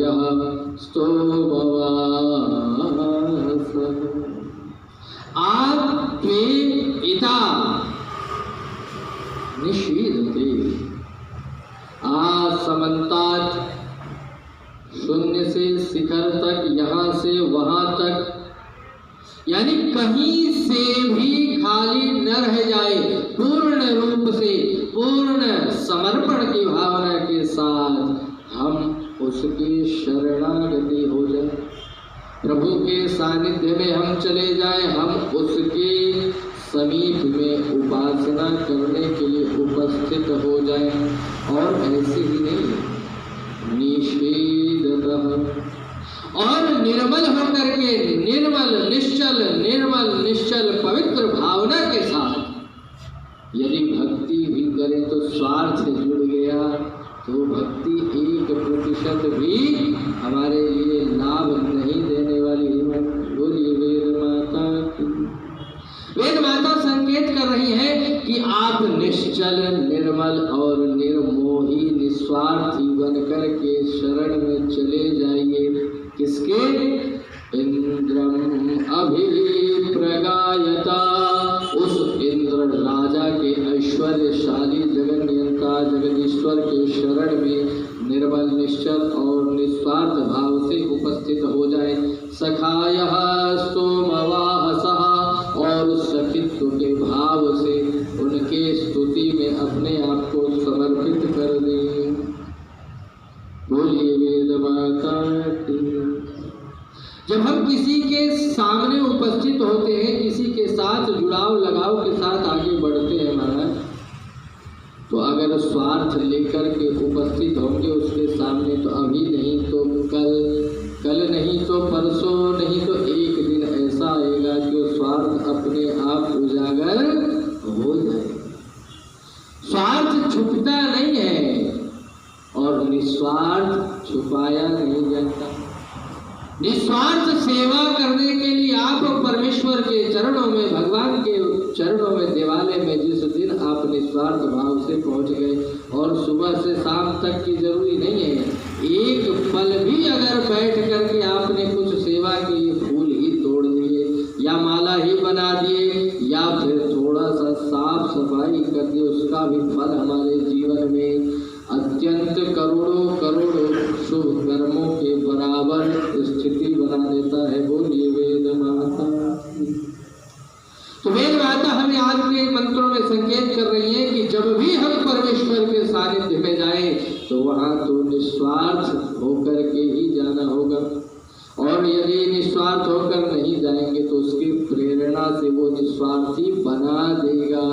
यः स्तोमवासः। आत्मे इता निशीदते। समन्तात शून्य से शिखर तक, यहाँ से वहां तक, यानी कहीं से भी खाली न रह जाए, पूर्ण रूप से पूर्ण समर्पण की भावना के साथ हम उसकी शरणागति हो जाए, प्रभु के सानिध्य में हम चले जाए, हम उसके समीप में उपासना करने के लिए उपस्थित हो जाए। और ऐसे ही नहीं, निषेधतः, और निर्मल होकर के, निर्मल निश्चल पवित्र भावना के साथ यदि भक्ति भी करें तो स्वार्थ जुड़ गया तो भक्ति 1% भी हमारे लिए लाभ नहीं देने वाली है। बोलिए वेद माता की। वेद माता संकेत कर रही है कि आप निश्चल, निर्मल और निर्मोही, निस्वार्थी बनकर के शरण में चले जाइए। किसके? इंद्रम अभिप्रगायता, उस इंद्र राजा के, ऐश्वर्यशाली जगन्नियंता जगदीश्वर के शरण में निर्मल, निश्चल और निस्वार्थ भाव से उपस्थित हो जाए। सखायः स्तोमवाहसः, और सखित्व के भाव से उनके स्तुति में अपने आप को समर्पित कर दें। बोलिए वेद माता की। जब हम किसी के सामने उपस्थित होते हैं, किसी के साथ जुड़ाव लगाव के साथ आगे बढ़ते हैं महाराज, तो अगर स्वार्थ लेकर के उपस्थित होंगे उसके सामने, तो अभी नहीं तो कल नहीं तो परसों नहीं तो एक दिन ऐसा आएगा कि स्वार्थ अपने आप उजागर हो जाए। स्वार्थ छुपता नहीं है और निस्वार्थ छुपाया नहीं जाता। निस्वार्थ सेवा करने के लिए आप परमेश्वर के चरणों में, भगवान के चरणों में, देवालय में जिस दिन आप निस्वार्थ भाव से पहुंच गए, और सुबह से शाम तक की जरूरी नहीं है, एक पल भी अगर बैठ करके आपने कुछ सेवा की, फूल ही तोड़ दिए या माला ही बना दिए या फिर थोड़ा सा साफ सफाई कर दी, उसका भी फल हमारे जीवन में अत्यंत करोड़ों शुभ कर्मों के बराबर स्थिति बना देता है। बोलिए वेद माता। तो वेद माता हमें आज के मंत्रों में संकेत कर रही है कि जब भी हम परमेश्वर के सानिध्य में जाएं तो वहां तो निस्वार्थ होकर के ही जाना होगा, और यदि निस्वार्थ होकर नहीं जाएंगे तो उसकी प्रेरणा से वो निस्वार्थी बना देगा।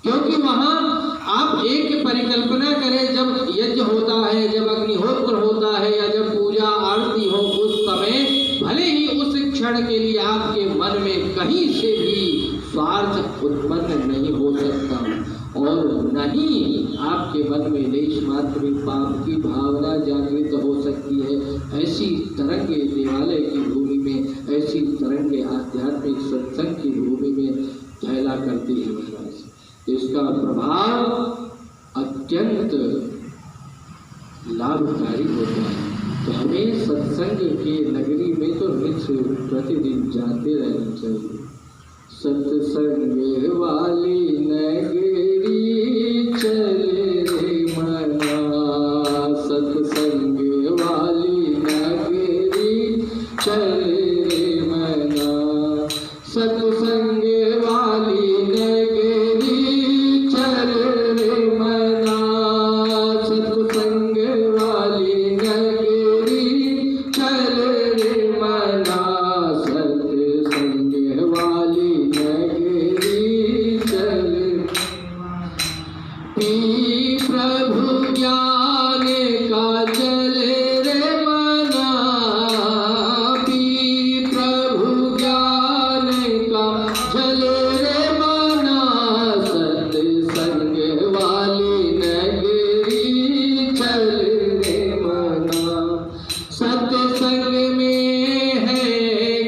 क्योंकि वहां आप एक परिकल्पना करें, जब यज्ञ होता है, जब अग्निहोत्र होता है या जब पूजा आरती हो, उस समय भले ही उस क्षण के लिए आपके मन में कहीं से भी स्वार्थ उत्पन्न नहीं हो सकता, और न ही आपके मन में लेश मात्र भी पाप की भावना जागृत हो सकती है। ऐसी तरंगे देवालय की भूमि में, ऐसी तरंगे आध्यात्मिक सत्संग की भूमि में फैला करती है। इसका प्रभाव अत्यंत लाभकारी होता है। तो हमें सत्संग के नगरी में तो नित्य प्रतिदिन जाते रहना चाहिए। सत्संग वाली नगरी चले रे मना, सत्संग वाली नगरी चले रे मना, सत्संग वाली नगरी चले रे मना, सत्संग वाली नगरी चले रे मना, सत्संग वाली नगरी चले। पी प्रभु ज्ञान का चले रे मना, पी प्रभु ज्ञान का चले रे मना, सत्संग वाली नगरी चले रे मना। सत्संग में है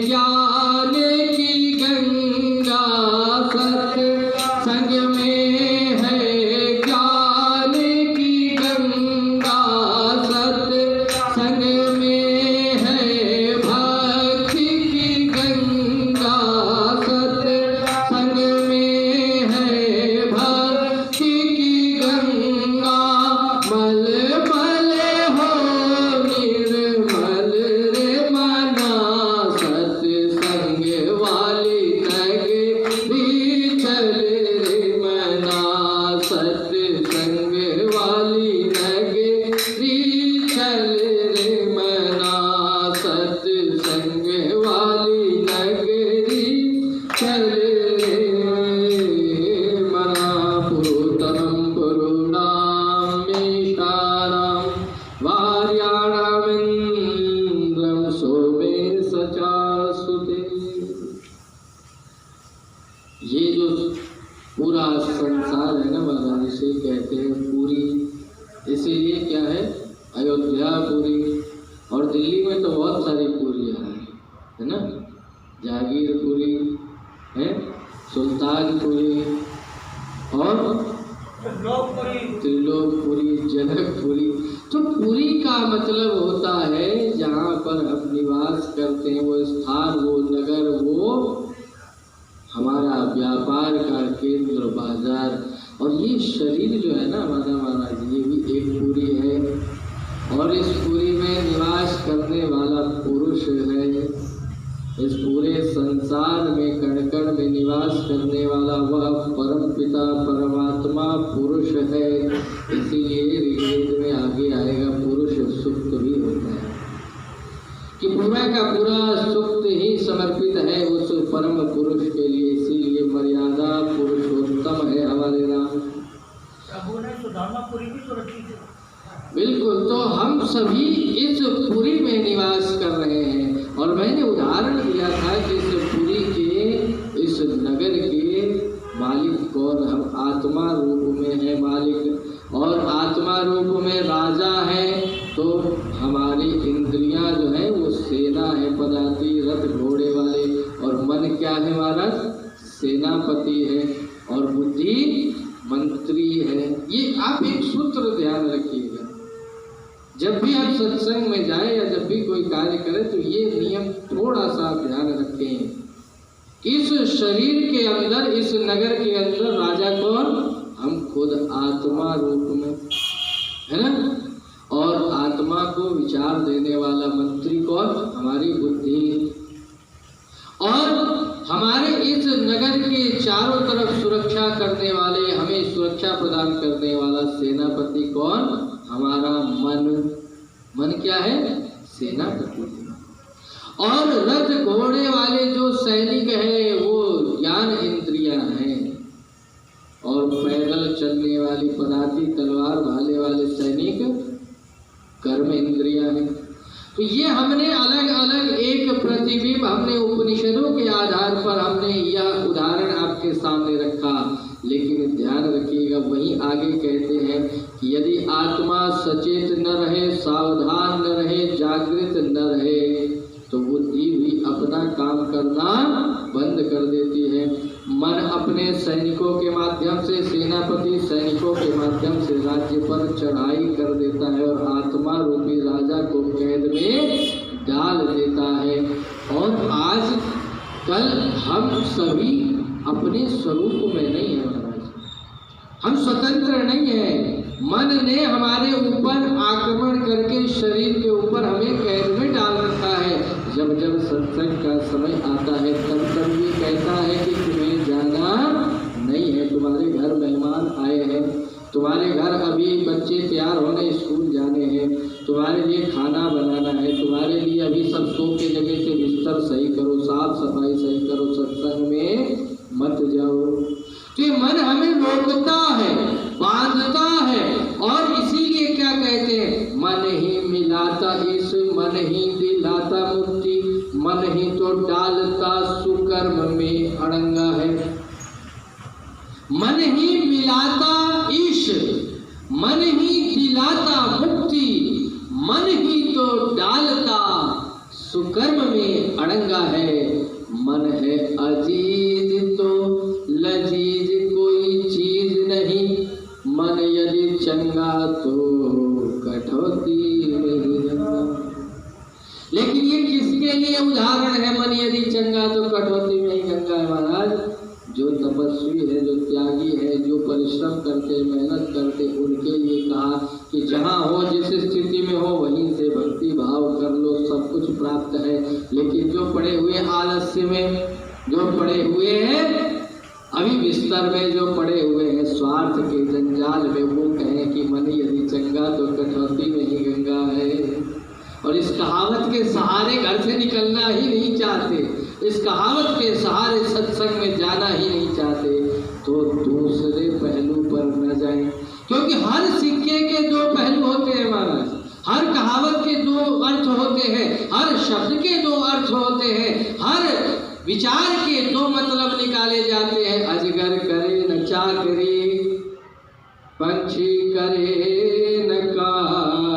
ज्ञान की गंगा, सत्संग में है ज्ञान की गंगा, सत्संग है अयोध्यापुरी, और दिल्ली में तो बहुत सारी पुरियाँ हैं, है ना, जहांगीरपुरी है, सुल्तानपुरी और त्रिलोकपुरी, जनकपुरी। तो पुरी का मतलब होता है जहाँ पर हम निवास करते हैं, वो स्थान, वो नगर, वो हमारा व्यापार का केंद्र, बाजार। और ये शरीर जो है ना हमारा महाराज, ये भी एक पुरी है, और इस पुरी में निवास करने वाला पुरुष है। इस पूरे संसार में कण कण में निवास करने वाला वह परम पिता परमात्मा पुरुष है। इसीलिए ऋग्वेद में आगे आएगा पुरुष सुक्त भी होता है कि पूरा का पूरा सुक्त ही समर्पित है उस परम पुरुष के लिए। इसीलिए मर्यादा पुरुषोत्तम है हमारे राम। प्रभु ने सुदामापुरी भी सुरक्षित है। बिल्कुल, तो हम सभी इस पुरी में निवास कर रहे हैं। और मैंने उदाहरण दिया था कि इस पुरी के, इस नगर के मालिक कौन? हम आत्मा रूप में है मालिक, और आत्मा रूप में राजा है। तो हमारी इंद्रियां जो है वो सेना है, पदाति, रथ, घोड़े वाले, और मन क्या है हमारा? सेनापति है, और बुद्धि मंत्री है। ये आप एक सूत्र ध्यान रखिएगा, जब भी आप सत्संग में जाए या जब भी कोई कार्य करें तो ये नियम थोड़ा सा ध्यान रखें। इस शरीर के अंदर, इस नगर के अंदर राजा कौन? हम खुद आत्मा रूप में, है ना, और आत्मा को विचार देने वाला मंत्री कौन? हमारी बुद्धि। और हमारे इस नगर के चारों तरफ सुरक्षा करने वाले, हमें सुरक्षा प्रदान करने वाला सेनापति कौन? हमारा मन। मन क्या है? सेनापति। और रथ घोड़े वाले जो सैनिक है वो ज्ञान इंद्रियां हैं, और पैदल चलने वाली पदाति, तलवार भाले वाले सैनिक कर्म इंद्रियां हैं। तो ये हमने अलग अलग एक प्रतिबिंब, हमने उपनिषदों के आधार पर हमने यह उदाहरण आपके सामने रखा। लेकिन ध्यान रखिएगा, वहीं आगे कहते हैं कि यदि आत्मा सचेत न रहे, सावधान न रहे, जागृत न रहे, तो बुद्धि भी अपना काम करना बंद कर देती है। मन अपने सैनिकों के माध्यम से, सेनापति सैनिकों के माध्यम से राज्य पर चढ़ाई कर देता है, और आत्मा रूपी राजा को कैद में डाल देता है। और आज कल हम सभी अपने स्वरूप में नहीं है महाराज, हम स्वतंत्र नहीं है। मन ने हमारे ऊपर आक्रमण करके शरीर के ऊपर हमें कैद में डाल रखा है। जब जब सत्संग का समय आता है तब तब ये कहता है कि तुम्हें जाना नहीं है, तुम्हारे घर मेहमान आए हैं, तुम्हारे घर अभी बच्चे तैयार होने स्कूल जाने हैं, तुम्हारे लिए खाना बनाना है, तुम्हारे लिए अभी सब सो के जगह से बिस्तर सही करो, साफ सफाई सही करो, सत्संग में मत जाओ। तो ये मन हमें रोकता है, बांधता है, और इसीलिए क्या कहते हैं? मन ही मिलाता इस, मन ही दिलाता मुक्ति, मन ही तो डालता सुकर्म में अड़ंगा है। मन ही मिलाता ईश, मन ही दिलाता मुक्ति, मन ही तो डालता सुकर्म में अड़ंगा है। मन है अजीज तो लजीज कोई चीज नहीं, मन यदि चंगा तो कटौती नहीं गंगा। लेकिन ये किसके लिए उदाहरण है? मन यदि चंगा तो कटौती में ही गंगा है महाराज। जो तपस्वी है, जो त्यागी है, जो परिश्रम करते, मेहनत करते, उनके लिए कहा कि जहाँ हो, जिस स्थिति में हो, वहीं से भक्ति भाव कर लो, सब कुछ प्राप्त है। लेकिन जो पड़े हुए आलस्य में, जो पड़े हुए हैं अभी बिस्तर में, जो पड़े हुए हैं स्वार्थ के जंजाल में, वो कहें कि मन यदि चंगा तो कटौती में ही गंगा है, और इस कहावत के सहारे घर से निकलना ही नहीं चाहते, इस कहावत के सहारे सत्संग में जाना ही नहीं चाहते, तो दूसरे पहलू पर न जाएं। क्योंकि हर सिक्के के दो पहलू होते हैं महाराज, हर कहावत के दो अर्थ होते हैं, हर शब्द के दो अर्थ होते हैं, हर विचार के दो मतलब निकाले जाते हैं। अजगर करे न चाकरी, पंछी करे न कार,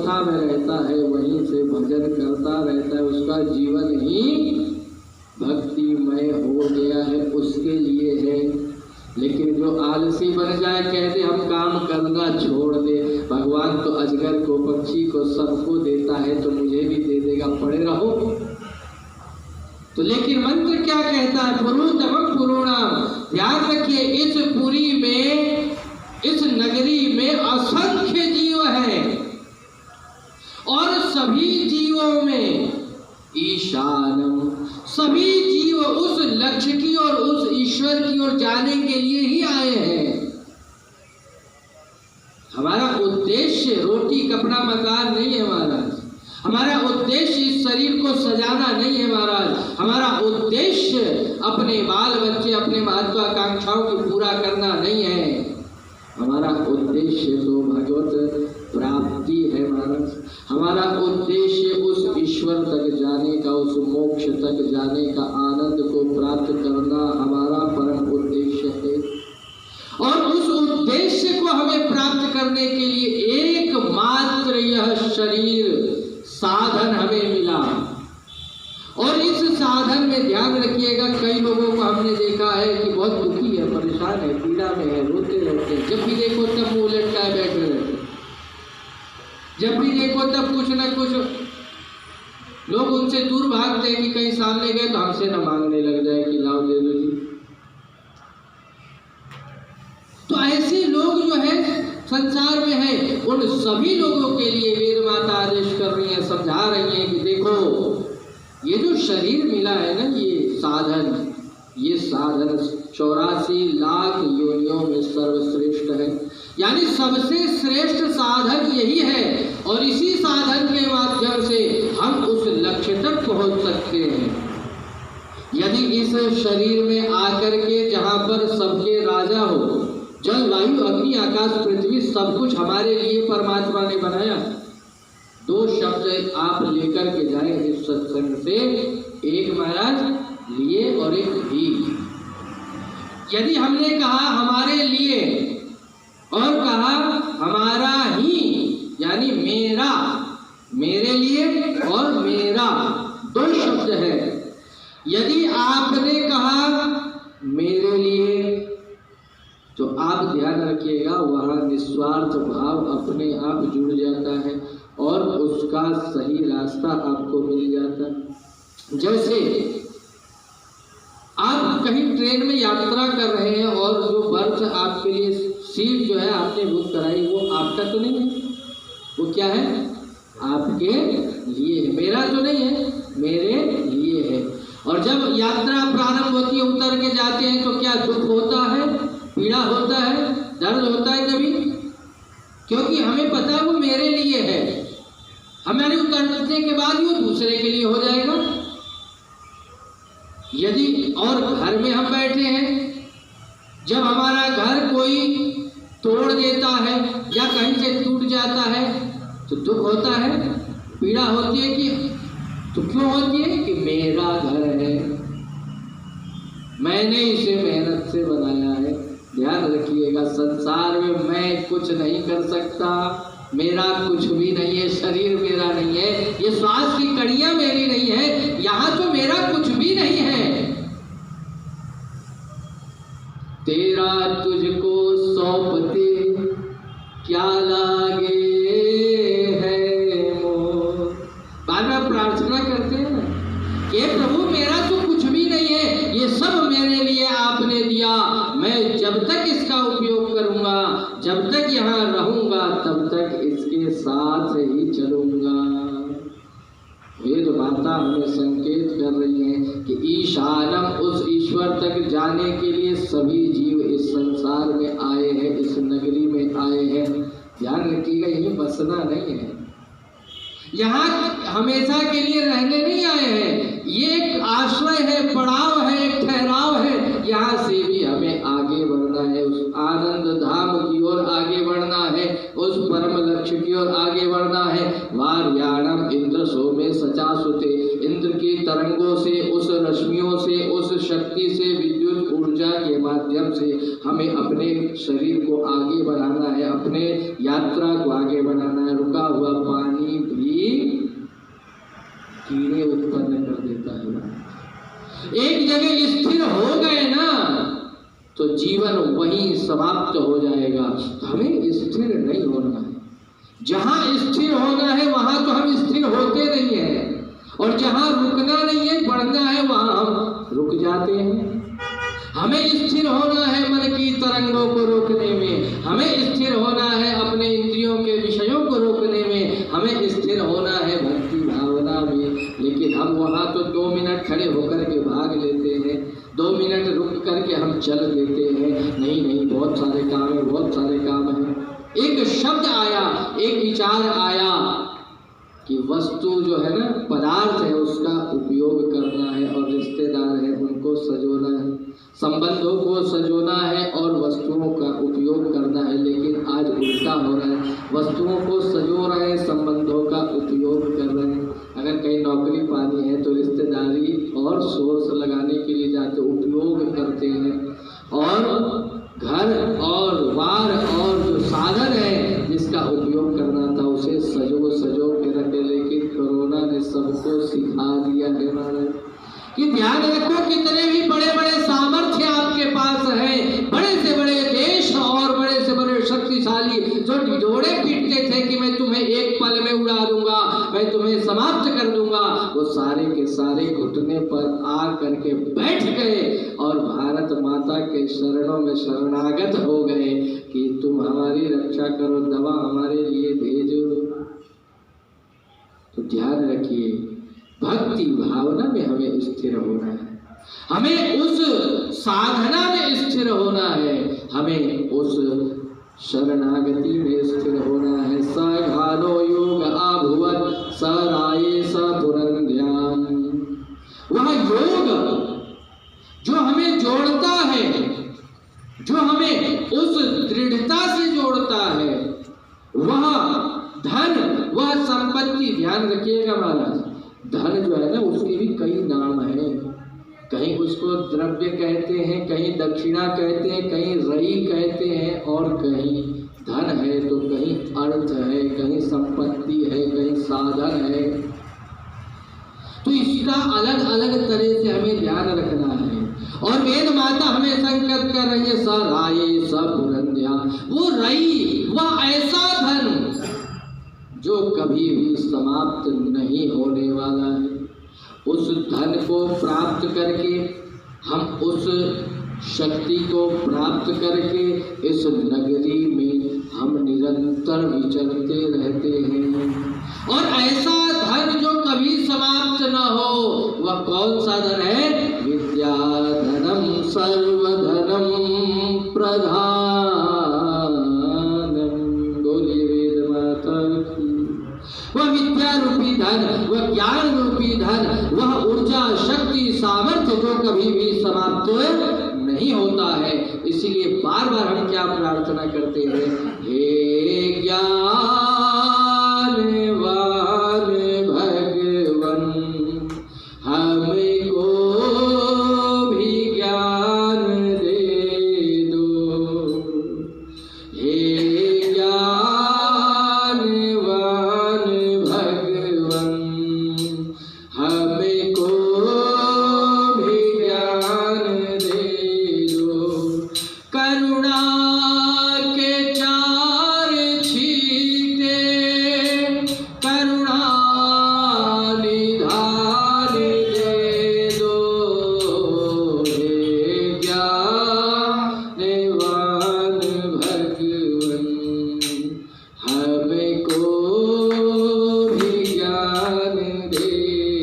अवस्था में रहता है वहीं से भजन करता रहता है, उसका जीवन ही भक्तिमय हो गया है, उसके लिए है। लेकिन जो आलसी बन जाए, कह दे हम काम करना छोड़ दे, भगवान तो अजगर को, पक्षी को, सबको देता है तो मुझे भी दे देगा, पड़े रहो। तो लेकिन मंत्र क्या कहता है? पुरुतमं पुरुणाम। ध्यान रखिए, इस पुरी में, इस नगरी में असंख्य जीव है और सभी जीवों में ईशानम, सभी जीव उस लक्ष्य की और उस ईश्वर की ओर जाने के लिए ही आए हैं। हमारा उद्देश्य रोटी कपड़ा मकान नहीं है महाराज, हमारा उद्देश्य इस शरीर को सजाना नहीं है महाराज, हमारा उद्देश्य अपने बाल बच्चे, अपने महत्वाकांक्षाओं को पूरा करना नहीं है। हमारा उद्देश्य तो भगवत प्राप्ति है महाराज, हमारा उद्देश्य उस ईश्वर तक जाने का, उस मोक्ष तक जाने का, आनंद को प्राप्त करना हमारा परम उद्देश्य है। और उस उद्देश्य को हमें प्राप्त करने के लिए एकमात्र यह शरीर साधन हमें मिला। और इस साधन में ध्यान रखिएगा, कई लोगों को हमने देखा है कि बहुत दुखी है, परेशान है, पीड़ा में है, रोते रहते हैं, जब भी देखो तब मुंह लटकाए बैठे रहते हैं, जब भी देखो तब कुछ न कुछ लोग उनसे दूर भागते हैं कि कहीं सामने गए तो हमसे न मांगने लग जाए कि लाओ दे दो जी। तो ऐसे लोग जो है संसार में है, उन सभी लोगों के लिए वेद माता आदेश कर रही है, समझा रही है कि देखो ये जो शरीर मिला है ना, ये साधन 84 लाख योनियों में सर्वश्रेष्ठ है, यानी सबसे श्रेष्ठ साधन यही है। और इसी साधन के माध्यम से हम उस लक्ष्य तक पहुंच सकते हैं। यदि इस शरीर में आकर के, जहां पर सबके राजा हो, जल वायु अग्नि आकाश पृथ्वी सब कुछ हमारे लिए परमात्मा ने बनाया, 2 शब्द आप लेकर के जाए इस सत्संग से, एक महाराज लिए और एक भी। यदि हमने कहा हमारे लिए और कहा हमारा ही, यानी मेरा, मेरे लिए और मेरा 2 शब्द है। यदि आपने कहा मेरे लिए, तो आप ध्यान रखिएगा वहाँ निस्वार्थ भाव अपने आप जुड़ जाता है और उसका सही रास्ता आपको मिल जाता है। जैसे आप कहीं ट्रेन में यात्रा कर रहे हैं और जो बर्थ आपके लिए, सीट जो है आपने बुक कराई, वो आपका तो नहीं है, वो क्या है? आपके लिए है, मेरा तो नहीं है, मेरे लिए है। और जब यात्रा प्रारंभ होती है, उतर के जाते हैं तो क्या दुख होता है, पीड़ा होता है, दर्द होता है कभी? क्योंकि हमें पता है वो मेरे लिए है, हमारे उतरने के बाद वो दूसरे के लिए हो जाएगा। यदि और घर में हम बैठे हैं, जब हमारा घर कोई तोड़ देता है या कहीं से टूट जाता है तो दुख होता है, पीड़ा होती है कि तो क्यों होती है? कि मेरा घर है, मैंने इसे मेहनत से बनाया है। ध्यान रखिएगा, संसार में मैं कुछ नहीं कर सकता, मेरा कुछ भी नहीं है, शरीर मेरा नहीं है, ये श्वास की कड़ियां मेरी नहीं है, यहाँ तो मेरा कुछ भी नहीं है। तेरा तुझको सौंपते क्या लागे है मोह। बाद में प्रार्थना करते हैं ना कि प्रभु मेरा तो कुछ भी नहीं है, ये सब मेरे लिए आपने दिया, मैं जब तक इसका उपयोग करूंगा, जब तक यहाँ रहूंगा, तब तक इसके साथ ही चलूंगा। वेद माता हमें संकेत कर रही है कि ईशानम, उस ईश्वर तक जाने के लिए सभी जीव इस संसार में आए हैं, इस नगरी में आए हैं। ध्यान रखिएगा, यही बसना नहीं है, यहाँ हमेशा के लिए रहने नहीं आए हैं, ये एक आश्रय है, पड़ाव है, एक ठहराव है। यहाँ से भी हमें आगे बढ़ना है, उस आनंद धाम की ओर आगे बढ़ना है, उस परम लक्ष्य की ओर आगे बढ़ना है। वार्याणम इंद्र सोमे सचासुते, इंद्र की तरंगों से, उस रश्मियों से, उस शक्ति से, विद्युत सूरज ऊर्जा के माध्यम से हमें अपने शरीर को आगे बढ़ाना है, अपने यात्रा को आगे बढ़ाना है। रुका हुआ पानी भी कीड़े उत्पन्न कर देता है। एक जगह स्थिर हो गए ना तो जीवन वहीं समाप्त हो जाएगा। तो हमें स्थिर नहीं होना है। जहां स्थिर होना है वहां तो हम स्थिर होते नहीं है, और जहां रुकना नहीं है, बढ़ना है, वहां हम रुक जाते हैं। हमें स्थिर होना है मन की तरंगों को रोकने में, हमें स्थिर होना है अपने इंद्रियों के विषयों को रोकने में, हमें स्थिर होना है भक्ति भावना में। लेकिन हम वहां तो 2 मिनट खड़े होकर के भाग लेते हैं, 2 मिनट रुक करके हम चल देते हैं। नहीं, बहुत सारे काम है, बहुत सारे काम है। एक शब्द आया, एक विचार आया कि वस्तु जो है ना, पदार्थ है, उसका उपयोग करना है, और रिश्तेदार है उनको सजोना है, संबंधों को सजोना है और वस्तुओं का उपयोग करना है। लेकिन आज उल्टा हो रहा है, वस्तुओं को सजो रहे हैं, संबंधों का उपयोग कर रहे हैं। अगर कहीं नौकरी पानी है तो रिश्तेदारी और सोर्स लगाने के लिए जाते उपयोग करते हैं, और घर और वार और जो साधन है जिसका उपयोग करना था उसे सजो के रखे। लेकिन कोरोना ने सबको सिखा दिया है महाराज कि ध्यान रखो, कितने भी बड़े बड़े सामर्थ्य आपके पास हैं, बड़े से बड़े देश और बड़े से बड़े शक्तिशाली जो ढिढोरे पीटते थे कि मैं तुम्हें एक पल में उड़ा दूंगा, मैं तुम्हें समाप्त कर दूंगा, वो सारे के सारे घुटने पर आ करके बैठ गए और भारत माता के शरणों में शरणागत हो गए कि तुम हमारी रक्षा करो, दवा हमारे लिए भेजो। तो ध्यान रखिए, भक्ति भावना में हमें स्थिर होना है, हमें उस साधना में स्थिर होना है, हमें उस शरणागति में स्थिर होना है। स घानो योग आभुवत् स राये स पुरंध्यान। वह योग जो हमें जोड़ता है, जो हमें उस दृढ़ता से जोड़ता है, वह धन, वह संपत्ति। ध्यान रखिएगा महाराज, धन जो है ना उसके भी कई नाम हैं। कहीं उसको द्रव्य कहते हैं, कहीं दक्षिणा कहते हैं, कहीं रई कहते हैं, और कहीं धन है तो कहीं अर्थ है, कहीं संपत्ति है, कहीं साधन है। तो इसका अलग अलग तरह से हमें ध्यान रखना है। और वेद माता हमें संकेत कर रही है, स राये स पुरंध्या। वो रई, वह ऐसा धन जो कभी भी समाप्त नहीं होने वाला है। उस धन को प्राप्त करके, हम उस शक्ति को प्राप्त करके इस नगरी में हम निरंतर विचरते रहते हैं। और ऐसा धन जो कभी समाप्त न हो, वह कौन सा धन है? विद्या धनम सर्वधनम प्रधानम। बोलिए वेद माता की। वह विद्या रूपी धन, वह ज्ञान रूपी धन, वह ऊर्जा शक्ति सामर्थ्य जो कभी भी समाप्त नहीं होता है। इसीलिए बार बार हम क्या प्रार्थना करते हैं? हे ज्ञानवान भगवन, हमको भी ज्ञान दे दो। हे ज्ञानवान भगवन, हमको भी ज्ञान दे दो। करुणा के चार छींटे करुणा निधान दे दो। हे ज्ञानवान भगवन, हमको भी ज्ञान दे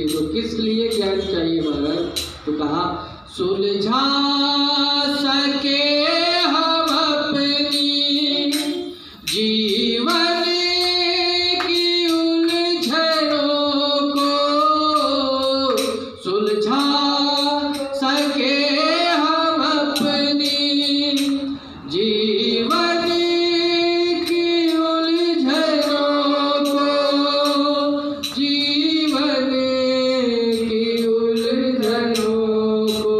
दो। किस लिए ज्ञान चाहिए महाराज? तो कहा, सुलझा सके हम अपनी जीवन की उलझनों को, सुलझा सके हम अपनी जीवन की उलझनों को, जीवन की उलझनों को।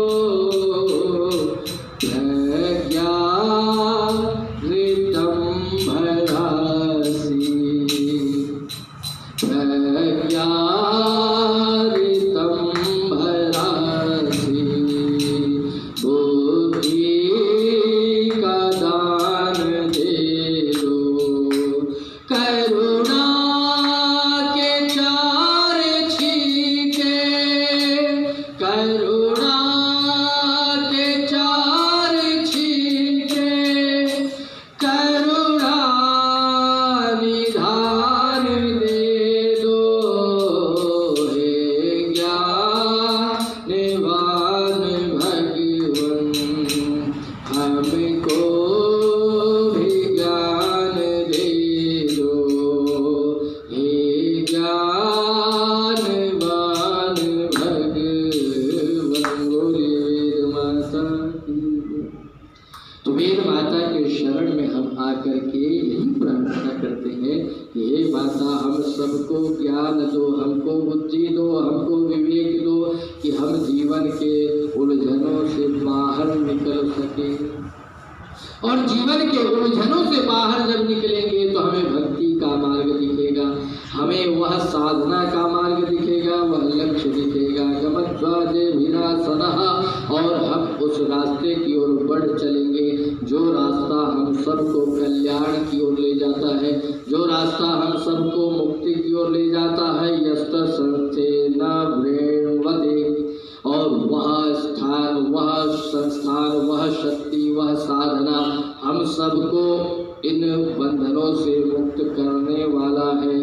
जाकर के यही प्रार्थना करते हैं कि हे माता हम सबको ज्ञान दो, हमको बुद्धि दो, हमको विवेक दो कि हम जीवन के उलझनों से बाहर निकल सके। और जीवन के उलझनों से बाहर जब निकलेंगे तो हमें भक्ति का मार्ग दिखेगा, हमें वह साधना का मार्ग दिखेगा, वह लक्ष्य दिखेगा। गमध्वाजे विरासनः, और हम उस रास्ते की ओर बढ़ चलेंगे जो रास्ता हम सबको कल्याण की ओर ले जाता है, जो रास्ता हम सबको मुक्ति की ओर ले जाता है। यस्त संस्थेन वृण्वते, और वह स्थान, वह संस्थान, वह शक्ति, वह साधना हम सबको इन बंधनों से मुक्त करने वाला है।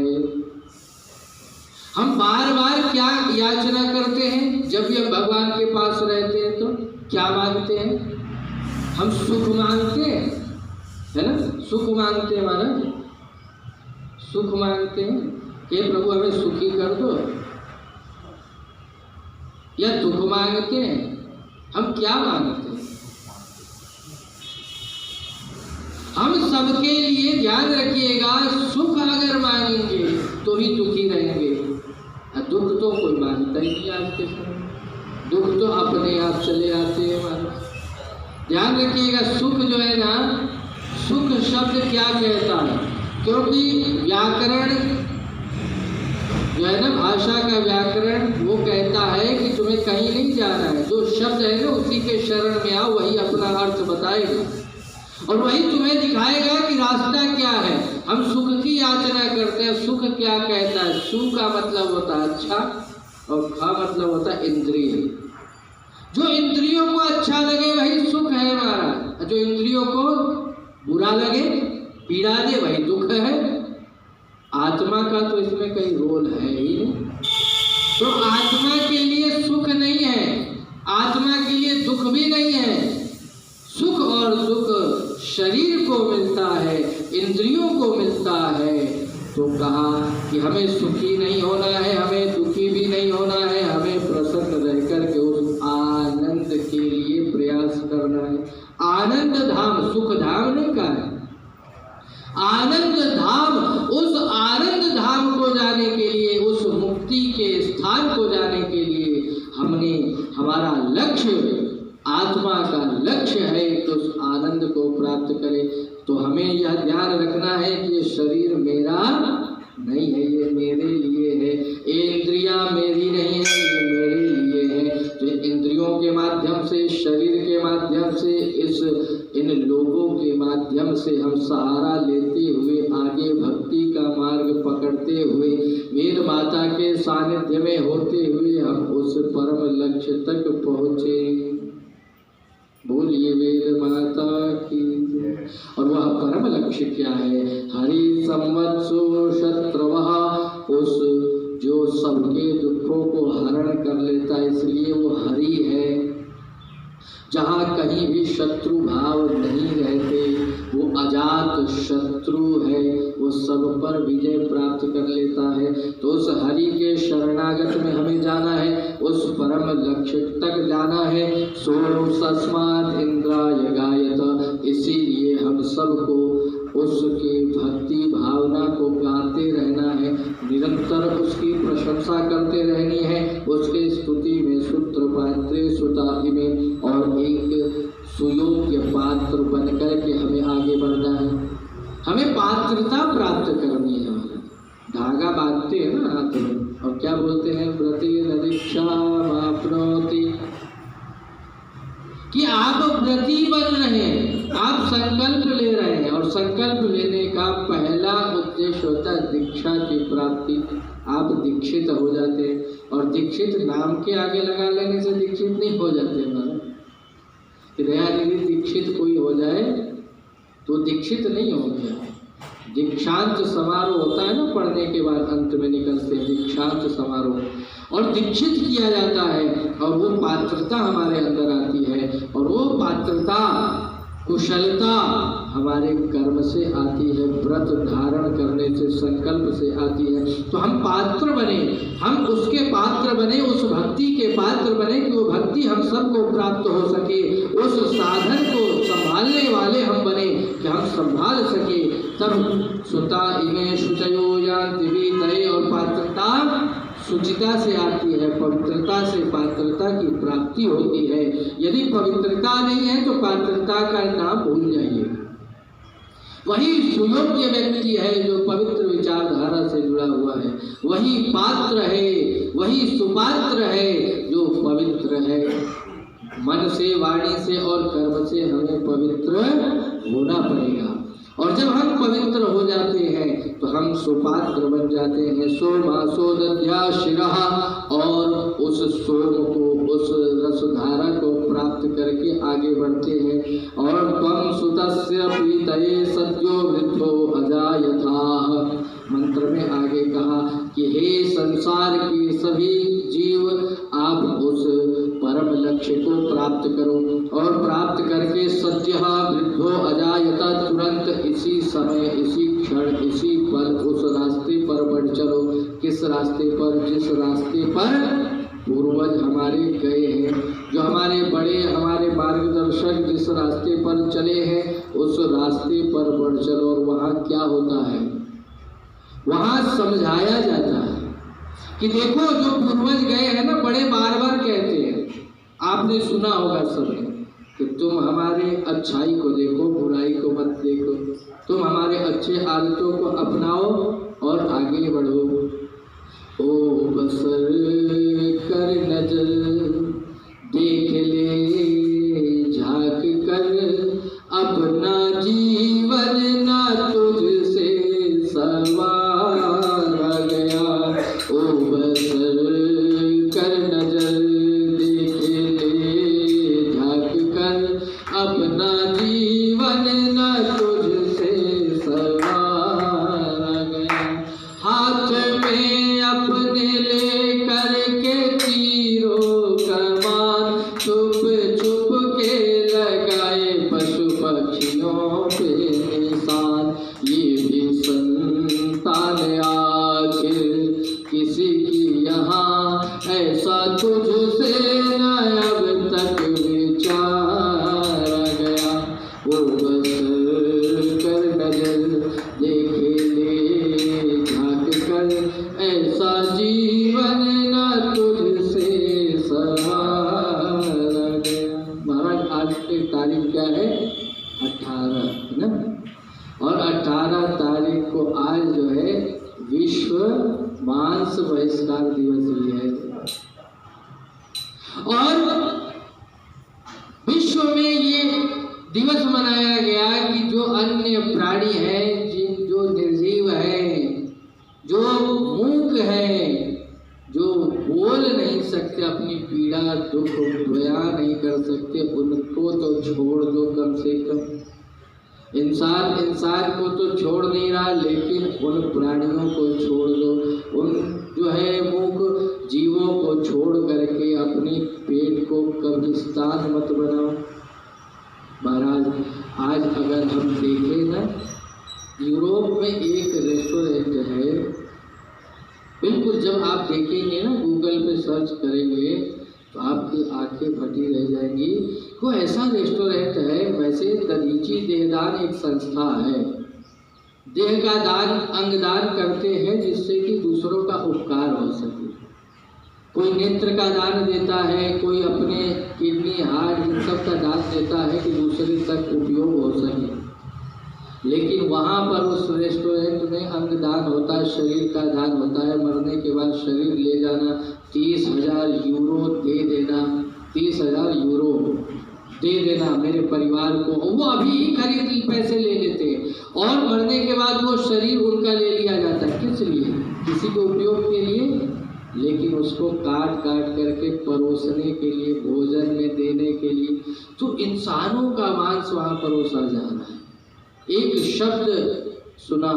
हम बार बार क्या याचना करते हैं जब भी हम भगवान के पास रहते हैं? तो क्या मांगते हैं? हम सुख मांगते हैं, है ना? सुख मांगते हैं महाराज, सुख मांगते हैं कि प्रभु हमें सुखी कर दो, या दुख मांगते हैं? हम क्या मांगते हैं? हम सबके लिए ध्यान रखिएगा, सुख अगर मांगेंगे तो ही दुखी रहेंगे। दुख तो कोई मांगता ही नहीं आज के समय, दुख तो अपने आप चले आते हैं हमारे। ध्यान रखिएगा, सुख जो है ना, सुख शब्द क्या कहता है? क्योंकि व्याकरण जो है ना, भाषा का व्याकरण वो कहता है कि तुम्हें कहीं नहीं जाना है, जो शब्द है ना उसी के शरण में आओ, वही अपना अर्थ बताएगा और वही तुम्हें दिखाएगा कि रास्ता क्या है। हम सुख की याचना करते हैं, सुख क्या कहता है? सु का मतलब होता है अच्छा और खा मतलब होता है इंद्रिय। जो इंद्रियों को अच्छा लगे वही सुख है हमारा, जो इंद्रियों को बुरा लगे, पीड़ा दे, वही दुख है। आत्मा का तो इसमें कोई रोल है ही नहीं। तो आत्मा के लिए सुख नहीं है, आत्मा के लिए दुख भी नहीं है। सुख और दुख शरीर को मिलता है, इंद्रियों को मिलता है। तो कहा कि हमें सुखी नहीं होना है, हमें दुखी भी नहीं होना है, हमें प्रसन्न रहकर के उस आनंद के लिए प्रयास करना है। आनंद धाम, सुख धाम नहीं कहा है, आनंद धाम। उस आनंद धाम को जाने के लिए, उस मुक्ति के स्थान को जाने के लिए हमने, हमारा लक्ष्य, आत्मा का लक्ष्य है कि उस आनंद को प्राप्त करें। तो हमें यह ध्यान रखना है कि ये शरीर मेरा नहीं है, ये मेरे लिए है। ये इंद्रियां मेरी नहीं है, ये मेरे लिए है। तो इंद्रियों के माध्यम से, शरीर के माध्यम से, इन लोगों के माध्यम से हम सहारा लेते हुए, आगे भक्ति का मार्ग पकड़ते हुए, वेद माता के सानिध्य में होते हुए हम उस परम लक्ष्य तक पहुँचे। बोलिए वेद माता की। और वह परम लक्ष्य क्या है? हरि संवत्सु शत्रुवः, उस जो सबके दुखों को हरण कर लेता है, इसलिए वो हरि है। जहाँ कहीं भी शत्रु भाव नहीं रहते, वो अजात शत्रु है, वो सब पर विजय प्राप्त कर लेता है। तो उस हरि के शरणागत में हमें जाना है, उस परम लक्ष्य तक जाना है। सो तस्मात् इंद्राय गायत, इसीलिए हम सबको उसकी भक्ति भावना को गाते रहना है, निरंतर उसकी प्रशंसा करते रहनी है, उसके स्तुति में सूत्र पात्रे सुता में, और एक सुयोग्य पात्र बनकर के हमें आगे बढ़ना है। हमें पात्रता प्राप्त करनी है। धागा बांधते हैं ना हाथ में, और क्या बोलते हैं? व्रतिरदीक्षामाप्नोति, कि आप व्रती बन रहे हैं, आप संकल्प ले रहे हैं। और संकल्प लेने का पहला उद्देश्य होता है दीक्षा की प्राप्ति। आप दीक्षित हो जाते हैं, और दीक्षित नाम के आगे लगा लेने से दीक्षित नहीं हो जाते। दया दीदी दीक्षित कोई हो जाए तो दीक्षित नहीं हो गया। दीक्षांत समारोह होता है ना, पढ़ने के बाद अंत में निकलते हैं दीक्षांत समारोह, और दीक्षित किया जाता है, और वो पात्रता हमारे अंदर आती है। और वो पात्रता, कुशलता हमारे कर्म से आती है, व्रत धारण करने से, संकल्प से आती है। तो हम पात्र बने, हम उसके पात्र बने, उस भक्ति के पात्र बने कि वो भक्ति हम सबको प्राप्त हो सके। उस साधन को संभालने वाले हम बने कि हम संभाल सके। तब सुता इमे शुचयो यान्ति वीतये, और पात्रता शुचिता से आती है, पवित्रता से पात्रता की प्राप्ति होती है। यदि पवित्रता नहीं है तो पात्रता का नाम भूल जाइए। वही सुयोग्य व्यक्ति है जो पवित्र विचारधारा से जुड़ा हुआ है, वही पात्र है, वही सुपात्र है जो पवित्र है। मन से, वाणी से और कर्म से हमें पवित्र होना पड़ेगा। और जब हम पवित्र हो जाते हैं तो हम सुपात्र बन जाते हैं। सोमासो दध्या शिरः, और उस सोम को, उस रसधारा को प्राप्त करके आगे बढ़ते हैं। और त्वं सुतस्य पीतये सद्यो वृद्धो अजायथाः, मंत्र में आगे कहा कि हे संसार के सभी जीव, आप उस परम लक्ष्य को प्राप्त करो, और प्राप्त करके सद्यः वृद्धो अजायत, तुरंत इसी समय, इसी क्षण, इसी पल उस रास्ते पर बढ़ चलो। किस रास्ते पर? जिस रास्ते पर पूर्वज हमारे गए हैं, जो हमारे बड़े, हमारे मार्गदर्शक जिस रास्ते पर चले हैं, उस रास्ते पर बढ़ चलो। और वहाँ क्या होता है? वहाँ समझाया जाता है कि देखो जो पूर्वज गए हैं ना, बड़े बार बार कहते हैं, आपने सुना होगा सबने, कि तुम हमारे अच्छाई को देखो, बुराई को मत देखो, तुम हमारे अच्छे आदतों को अपनाओ और आगे बढ़ो। ओ बसर कर नजर देख ले झांक कर, अपना जीवन ना तुझसे सवारा गया। ओ बसर कर नजर देख ले झांक कर, अपना जीवन ना तुझसे सवारा गया। हाथ में अपने ले करके तीरों कमान, छुप छुप के लगाए पशु पक्षियों पे निशान। ये भी संतान आखिर किसी की यहाँ, ऐसा तुझसे न अब तक विचारा गया। वो बस कर नजर देख ले झांक कर, ऐसा जीवन न तुझसे सवारा गया। महाराज आज की तारीख क्या है? 18 है ना। और 18 तारीख को आज जो है विश्व मांस बहिष्कार दिवस भी है। और विश्व में ये दिवस मनाया गया कि जो अन्य प्राणी हैं, जो निर्जीव हैं, जो मूक हैं, जो बोल नहीं सकते, अपनी पीड़ा दुख बयां नहीं कर सकते, उनको तो छोड़ दो कम से कम। इंसान को तो छोड़ नहीं रहा, लेकिन उन प्राणियों को छोड़ दो, उन जो है मूक जीवों को छोड़ करके अपने पेट को कब्रिस्तान मत बनाओ। महाराज आज अगर हम देखें ना, यूरोप में एक रेस्टोरेंट है, बिल्कुल जब आप देखेंगे ना, गूगल पे सर्च करेंगे तो आपकी आंखें फटी रह जाएंगी। वो ऐसा रेस्टोरेंट है। वैसे दधीची देहदान एक संस्था है, देह का दान, अंगदान करते हैं जिससे कि दूसरों का उपकार हो सके। कोई नेत्र का दान देता है, कोई अपने किडनी, हार्ट, इन सब का दान देता है कि दूसरे तक उपयोग हो सके। लेकिन वहाँ पर उस रेस्टोरेंट में अंगदान होता है, शरीर का दान होता है। मरने के बाद शरीर ले जाना, 30,000 यूरो दे देना, 30,000 यूरो दे देना मेरे परिवार को। वो अभी ही खरीद पैसे ले लेते हैं, और मरने के बाद वो शरीर उनका ले लिया जाता है। किस लिए? किसी के उपयोग के लिए, लेकिन उसको काट काट करके परोसने के लिए, भोजन में देने के लिए। तो इंसानों का मांस वहाँ परोसा जा रहा है। एक शब्द सुना,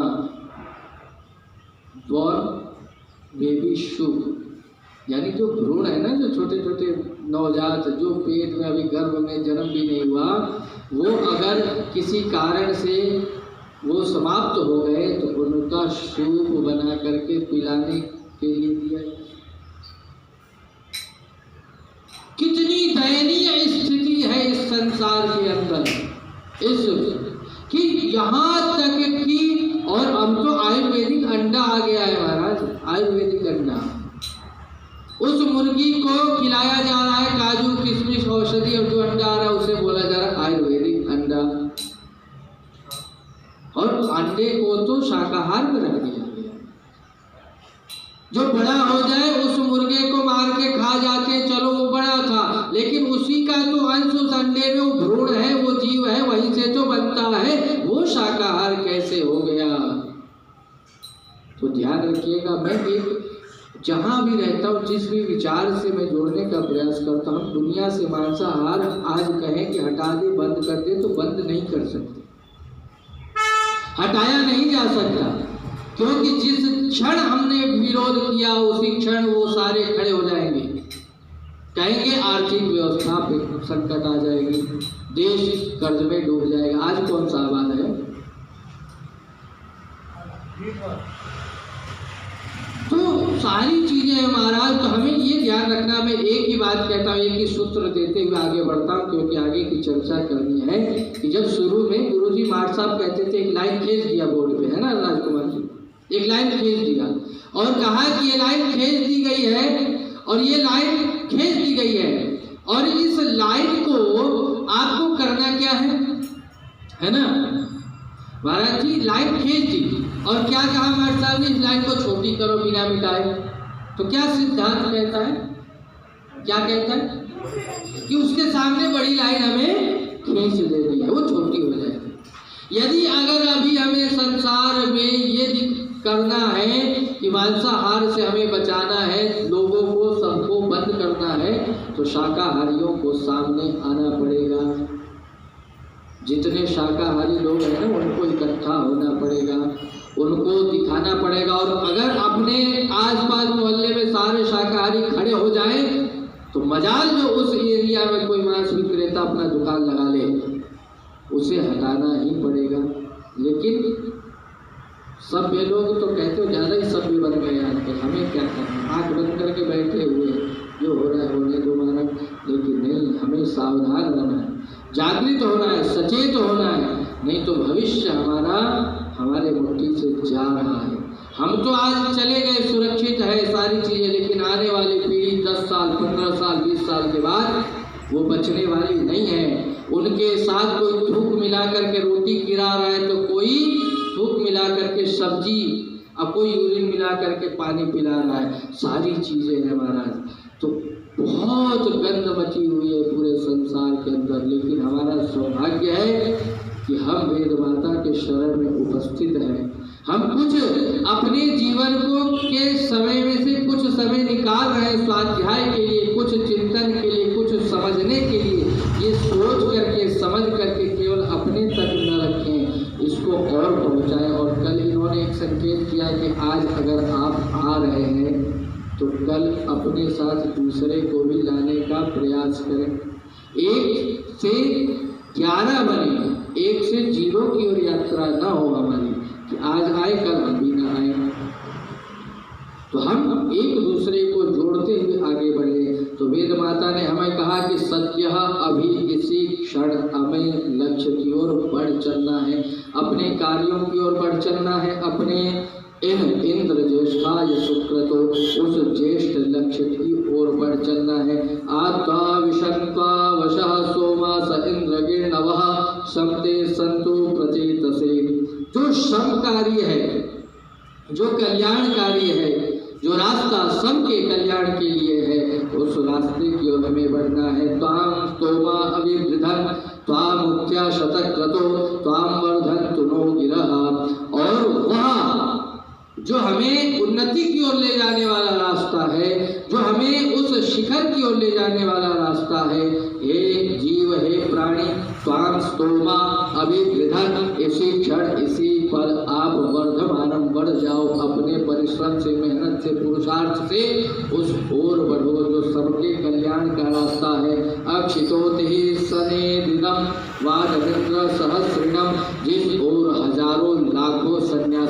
बेबी शुभ, यानी जो भ्रूण है ना, जो छोटे छोटे नवजात, जो पेट में अभी गर्भ में जन्म भी नहीं हुआ, वो अगर किसी कारण से वो समाप्त हो गए तो उनका सूप बना करके पिलाने के लिए दिया। कितनी दयनीय स्थिति है इस संसार के अंदर, इस कि यहाँ तक कि, और अब तो आयुर्वेदिक अंडा आ गया है महाराज, आयुर्वेदिक अंडा। उस मुर्गी को खिलाया जा रहा है काजू किशमिश औषधि, और जो अंडा आ रहा है उसे बोला जा रहा है आयुर्वेदिक अंडा। और अंडे को तो शाकाहार में रख दिया गया। जो बड़ा हो जाए उस मुर्गे को मार के खा जाते हैं, चलो वो बड़ा था, लेकिन उसी का तो अंश उस अंडे में, वो भ्रूण है, वो जीव है, वहीं से तो बनता है, वो शाकाहार कैसे हो गया। तो ध्यान रखिएगा, मैं एक जहाँ भी रहता हूँ, जिस भी विचार से मैं जोड़ने का प्रयास करता हूँ, दुनिया से मांसाहार आज कहें कि हटा दे, बंद कर दे, तो बंद नहीं कर सकते, हटाया नहीं जा सकता, क्योंकि जिस क्षण हमने विरोध किया उसी क्षण वो सारे खड़े हो जाएंगे, कहेंगे आर्थिक व्यवस्था पे संकट आ जाएगी, देश कर्ज में डूब जाएगा। आज कौन सा आबाद है? तो सारी चीजें हैं महाराज। तो हमें ये ध्यान रखना, मैं एक ही बात कहता हूँ, एक ही सूत्र देते हुए आगे बढ़ता हूँ, क्योंकि आगे की चर्चा करनी है। कि जब शुरू में गुरुजी मार साहब कहते थे, एक लाइन खींच दिया बोर्ड पे, है ना राजकुमार जी, एक लाइन खींच दिया और कहा कि ये लाइन खींच दी गई है, और ये लाइन खींच दी गई है, और इस लाइन को आपको करना क्या है ना महाराज जी। लाइन खींच दी और क्या कहा मार साहब ने, इस लाइन को छोटी करो बिना मिटाए। तो क्या सिद्धांत कहता है, क्या कहता है कि उसके सामने बड़ी लाइन हमें खींच देनी है, वो छोटी हो जाएगी। यदि अगर अभी हमें संसार में ये करना है कि मांसाहार से हमें बचाना है, लोगों को सबको बंद करना है, तो शाकाहारियों को सामने आना पड़ेगा। जितने शाकाहारी लोग हैं ना, उनको इकट्ठा होना पड़ेगा, उनको दिखाना पड़ेगा। और अगर अपने आसपास मोहल्ले में सारे शाकाहारी खड़े हो जाएं, तो मजाल जो उस एरिया में कोई मांस विक्रेता अपना दुकान लगा ले, उसे हटाना ही पड़ेगा। लेकिन सभ्य लोग तो कहते हो ज़्यादा ही सभ्य बन गए आजकल, हमें क्या करना, आँख बंद करके बैठे हुए, जो हो रहा है होने दो महाराज। लेकिन नहीं, हमें सावधान रहना है, जागृत होना है, सचेत होना है, नहीं तो भविष्य हमारा हमारे मुट्ठी से जा रहा है। हम तो आज चले गए, सुरक्षित है सारी चीज़ें, लेकिन आने वाली पीढ़ी 10 साल 15 साल 20 साल के बाद वो बचने वाली नहीं है। उनके साथ कोई थूक मिला करके रोटी गिरा रहा है, तो कोई थूक मिला करके सब्जी, अब कोई यूरिन मिला करके पानी पिला रहा है, सारी चीज़ें हैं महाराज। तो बहुत गंद मची हुई है पूरे संसार के अंदर। लेकिन हमारा सौभाग्य है कि हम वेद माता के शरण में उपस्थित हैं। हम कुछ अपने जीवन को के समय में से कुछ समय निकाल रहे हैं स्वाध्याय के लिए, कुछ चिंतन के लिए, कुछ समझने के लिए। ये सोच करके समझ करके केवल अपने तक न रखें, इसको और पहुँचाएं। और कल इन्होंने एक संकेत किया कि आज अगर आप आ रहे हैं तो कल अपने साथ दूसरे को भी लाने का प्रयास करें। 1 से 11 बने, 1 से 0 की ओर यात्रा ना हो हमारी कि आज आए कल हम भी ना आए। तो हम एक दूसरे को जोड़ते हुए आगे बढ़े। तो वेद माता ने हमें कहा कि सत्य अभी इसी क्षण हमें लक्ष्य की ओर बढ़ चलना है, अपने कार्यों की ओर बढ़ चलना है, अपने इन इंद्र ज्येष्ठाय सुक्रतो उस ज्येष्ठ लक्ष्य की ओर बढ़ चलना है। आत्मा विशंत्वा वशः सोमा स इंद्रगीर्णवः समते संतु प्रचेतसे। जो समकार्य है, जो कल्याणकारी है, जो रास्ता सबके कल्याण के लिए है, उस रास्ते की ओर हमें बढ़ना है। त्वां स्तोमा अभिवृद्धन् त्वां मुक्त्या शतक्रतो त्वां वर्धन्तु नो गिरः। और वह जो हमें उन्नति की ओर ले जाने वाला रास्ता है, जो हमें उस शिखर की ओर ले जाने वाला रास्ता है, हे जीव, हे प्राणी, त्वां स्तोमा अभिवृद्धन्, इसी क्षण इसी पर आप वर्धमानम बढ़ जाओ, अपने परिश्रम से, मेहनत से, पुरुषार्थ से उस ओर बढ़ो जो सबके कल्याण का रास्ता है। अक्षितोति सने दिनम वादमिन्द्र सहस्रिणम, जिस ओर हजारों लाखों सन्यासी